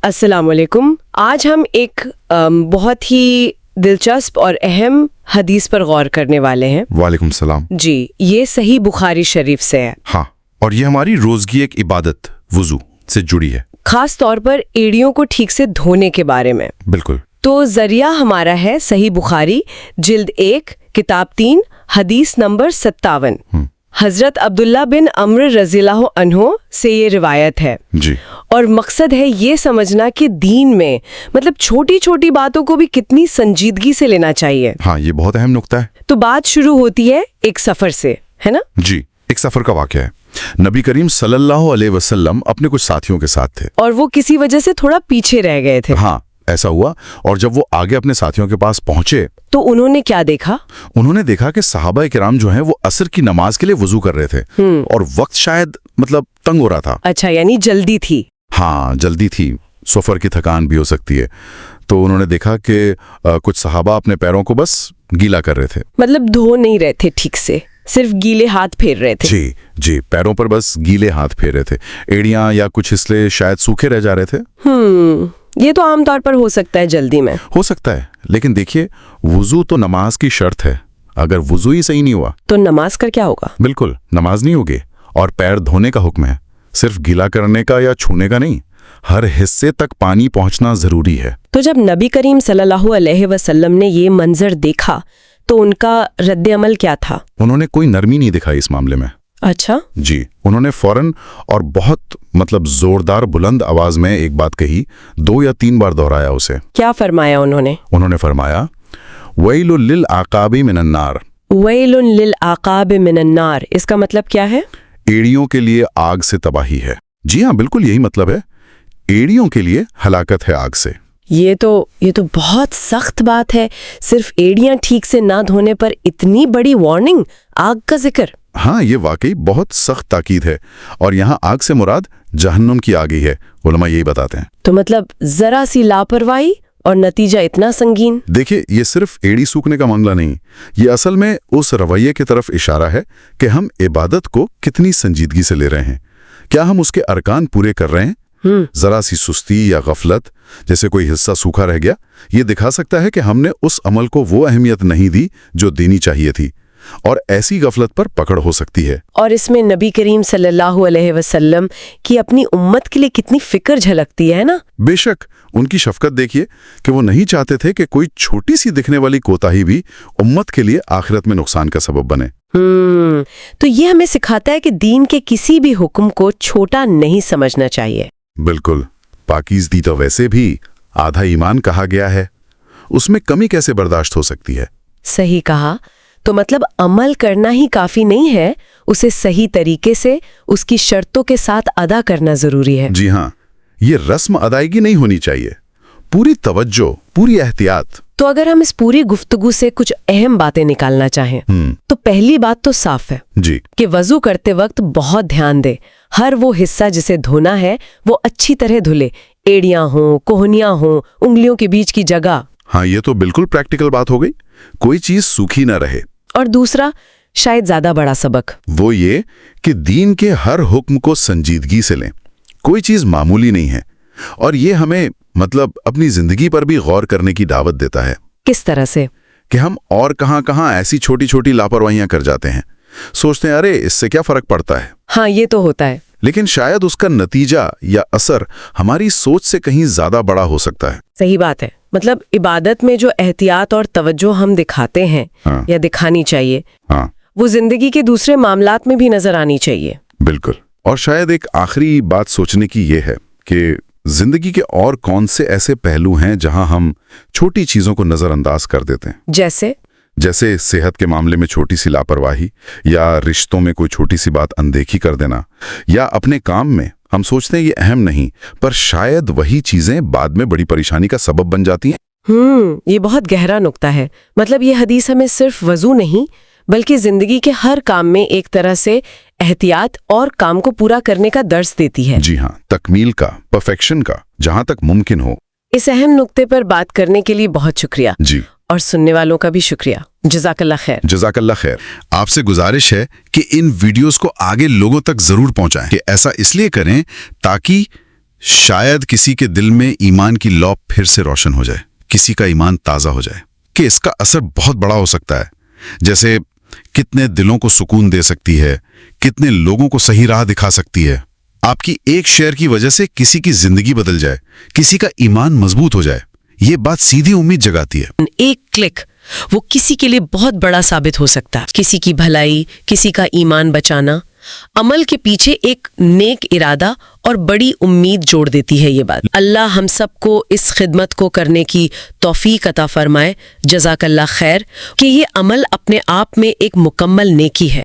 السلام علیکم. آج ہم ایک بہت ہی دلچسپ اور اہم حدیث پر غور کرنے والے ہیں. وعلیکم السلام. جی، یہ صحیح بخاری شریف سے ہے. ہاں، اور یہ ہماری روزگی ایک عبادت وضو سے جڑی ہے. خاص طور پر ایڑیوں کو ٹھیک سے دھونے کے بارے میں. بالکل. تو ذریعہ ہمارا ہے صحیح بخاری جلد 1 کتاب 3 حدیث نمبر 57. حضرت عبداللہ بن عمرو رضی اللہ عنہ سے یہ روایت ہے. جی. اور مقصد ہے یہ سمجھنا کہ دین میں مطلب چھوٹی چھوٹی باتوں کو بھی کتنی سنجیدگی سے لینا چاہیے. ہاں، یہ بہت اہم نقطہ ہے. تو بات شروع ہوتی ہے ایک سفر سے، ہے نا؟ جی، ایک سفر کا واقعہ ہے. نبی کریم صلی اللہ علیہ وسلم اپنے کچھ ساتھیوں کے ساتھ تھے اور وہ کسی وجہ سے تھوڑا پیچھے رہ گئے تھے. ہاں، ایسا ہوا. اور جب وہ آگے اپنے ساتھیوں کے پاس پہنچے تو انہوں نے کیا دیکھا؟ انہوں نے دیکھا کہ صحابہ کرام جو ہیں وہ عصر کی نماز کے لیے وضو کر رہے تھے اور وقت شاید تنگ ہو رہا تھا. اچھا، یعنی جلدی تھی. ہاں، جلدی تھی. سفر کی تھکان بھی ہو سکتی ہے. تو انہوں نے دیکھا کہ کچھ صحابہ اپنے پیروں کو بس گیلا کر رہے تھے. مطلب دھو نہیں رہے تھے ٹھیک سے، صرف گیلے ہاتھ پھیر رہے تھے. جی، پیروں پر بس گیلے ہاتھ پھیر رہے تھے. ایڑیاں یا کچھ حصے شاید سوکھے رہ جا رہے تھے. یہ تو عام طور پر ہو سکتا ہے جلدی میں. ہو سکتا ہے، لیکن دیکھیے، وضو تو نماز کی شرط ہے. اگر وضو ہی صحیح نہیں ہوا تو نماز کا کیا ہوگا؟ بالکل، نماز نہیں ہوگی. اور پیر دھونے کا حکم ہے، صرف گیلا کرنے کا یا چھونے کا نہیں. ہر حصے تک پانی پہنچنا ضروری ہے. تو جب نبی کریم صلی اللہ علیہ وسلم نے یہ منظر دیکھا تو ان کا رد عمل کیا تھا؟ انہوں نے کوئی نرمی نہیں دکھائی اس معاملے میں. اچھا. جی، انہوں نے فوراً اور بہت زوردار بلند آواز میں ایک بات کہی. 2 یا 3 بار دہرایا اسے. کیا فرمایا انہوں نے؟ انہوں نے فرمایا، وَيْلٌ لِّلْعَقَابِ مِنَ النَّارِ. وَيْلٌ لِّلْعَقَابِ مِنَ النَّارِ. اس کا مطلب کیا ہے؟ ایڑیوں کے لیے آگ سے تباہی ہے. جی ہاں، بالکل یہی مطلب ہے. ایڑیوں کے لیے ہلاکت ہے آگ سے. یہ تو بہت سخت بات ہے. صرف ایڑیاں ٹھیک سے نہ دھونے پر اتنی بڑی وارننگ، آگ کا ذکر. ہاں، یہ واقعی بہت سخت تاکید ہے. اور یہاں آگ سے مراد جہنم کی آگ ہی ہے. علماء یہی بتاتے ہیں. تو مطلب ذرا سی لاپرواہی اور نتیجہ اتنا سنگین. دیکھیں، یہ صرف ایڑی سوکھنے کا معاملہ نہیں. یہ اصل میں اس رویے کی طرف اشارہ ہے کہ ہم عبادت کو کتنی سنجیدگی سے لے رہے ہیں. کیا ہم اس کے ارکان پورے کر رہے ہیں؟ ذرا سی سستی یا غفلت، جیسے کوئی حصہ سوکھا رہ گیا، یہ دکھا سکتا ہے کہ ہم نے اس عمل کو وہ اہمیت نہیں دی جو دینی چاہیے تھی. اور ایسی غفلت پر پکڑ ہو سکتی ہے. اور اس میں نبی کریم صلی اللہ علیہ وسلم کی اپنی امت کے لیے کتنی فکر جھلکتی ہے نا. بے شک. ان کی شفقت دیکھیے کہ وہ نہیں چاہتے تھے کہ کوئی چھوٹی سی دکھنے والی کوتاہی بھی امت کے لیے آخرت میں نقصان کا سبب بنے. تو یہ ہمیں سکھاتا ہے کہ دین کے کسی بھی حکم کو چھوٹا نہیں سمجھنا چاہیے. بالکل. پاکیزگی تو ویسے بھی آدھا ایمان کہا گیا ہے. اس میں کمی کیسے برداشت ہو سکتی ہے؟ صحیح کہا. تو مطلب عمل کرنا ہی کافی نہیں ہے، اسے صحیح طریقے سے اس کی شرطوں کے ساتھ ادا کرنا ضروری ہے. جی ہاں، یہ رسم ادائیگی نہیں ہونی چاہیے. پوری توجہ، پوری احتیاط. تو اگر ہم اس پوری گفتگو سے کچھ اہم باتیں نکالنا چاہیں تو پہلی بات تو صاف ہے جی کہ وضو کرتے وقت بہت دھیان دے. ہر وہ حصہ جسے دھونا ہے وہ اچھی طرح دھلے. ایڑیاں ہوں، کوہنیاں ہوں، انگلیوں کے بیچ کی جگہ. ہاں، یہ تو بالکل پریکٹیکل بات ہو گئی. کوئی چیز سوکھی نہ رہے. اور دوسرا، شاید زیادہ بڑا سبق، وہ یہ کہ دین کے ہر حکم کو سنجیدگی سے لیں. کوئی چیز معمولی نہیں ہے. اور یہ ہمیں اپنی زندگی پر بھی غور کرنے کی دعوت دیتا ہے. کس طرح سے؟ کہ ہم اور کہاں ایسی چھوٹی چھوٹی لاپرواہیاں کر جاتے ہیں. سوچتے ہیں ارے اس سے کیا فرق پڑتا ہے. ہاں، یہ تو ہوتا ہے. لیکن شاید اس کا نتیجہ یا اثر ہماری سوچ سے کہیں زیادہ بڑا ہو سکتا ہے. صحیح بات ہے. عبادت میں جو احتیاط اور توجہ ہم دکھاتے ہیں یا دکھانی چاہیے، وہ زندگی کے دوسرے معاملات میں بھی نظر آنی چاہیے. بالکل. اور شاید ایک آخری بات سوچنے کی یہ ہے کہ زندگی کے اور کون سے ایسے پہلو ہیں جہاں ہم چھوٹی چیزوں کو نظر انداز کر دیتے ہیں. جیسے صحت کے معاملے میں چھوٹی سی لاپرواہی، یا رشتوں میں کوئی چھوٹی سی بات اندیکھی کر دینا، یا اپنے کام میں ہم سوچتے ہیں یہ اہم نہیں، پر شاید وہی چیزیں بعد میں بڑی پریشانی کا سبب بن جاتی ہیں. یہ بہت گہرا نقطہ ہے. یہ حدیث ہمیں صرف وضو نہیں بلکہ زندگی کے ہر کام میں ایک طرح سے احتیاط اور کام کو پورا کرنے کا درس دیتی ہے. جی ہاں، تکمیل کا، پرفیکشن کا، جہاں تک ممکن ہو. اس اہم نقطے پر بات کرنے کے لیے بہت شکریہ. جی. اور سننے والوں کا بھی شکریہ. جزاک اللہ خیر. جزاک اللہ خیر. آپ سے گزارش ہے کہ ان ویڈیوز کو آگے لوگوں تک ضرور پہنچائیں. کہ ایسا اس لیے کریں تاکہ شاید کسی کے دل میں ایمان کی لو پھر سے روشن ہو جائے، کسی کا ایمان تازہ ہو جائے کہ اس کا اثر بہت بڑا ہو سکتا ہے. جیسے کتنے دلوں کو سکون دے سکتی ہے، کتنے لوگوں کو صحیح راہ دکھا سکتی ہے. آپ کی ایک شیئر کی وجہ سے کسی کی زندگی بدل جائے، کسی کا ایمان مضبوط ہو جائے. یہ بات سیدھی امید جگاتی ہے. ایک کلک وہ کسی کے لیے بہت بڑا ثابت ہو سکتا ہے. کسی کی بھلائی، کسی کا ایمان بچانا. عمل کے پیچھے ایک نیک ارادہ اور بڑی امید جوڑ دیتی ہے یہ بات. اللہ ہم سب کو اس خدمت کو کرنے کی توفیق عطا فرمائے. جزاک اللہ خیر کہ یہ عمل اپنے آپ میں ایک مکمل نیکی ہے.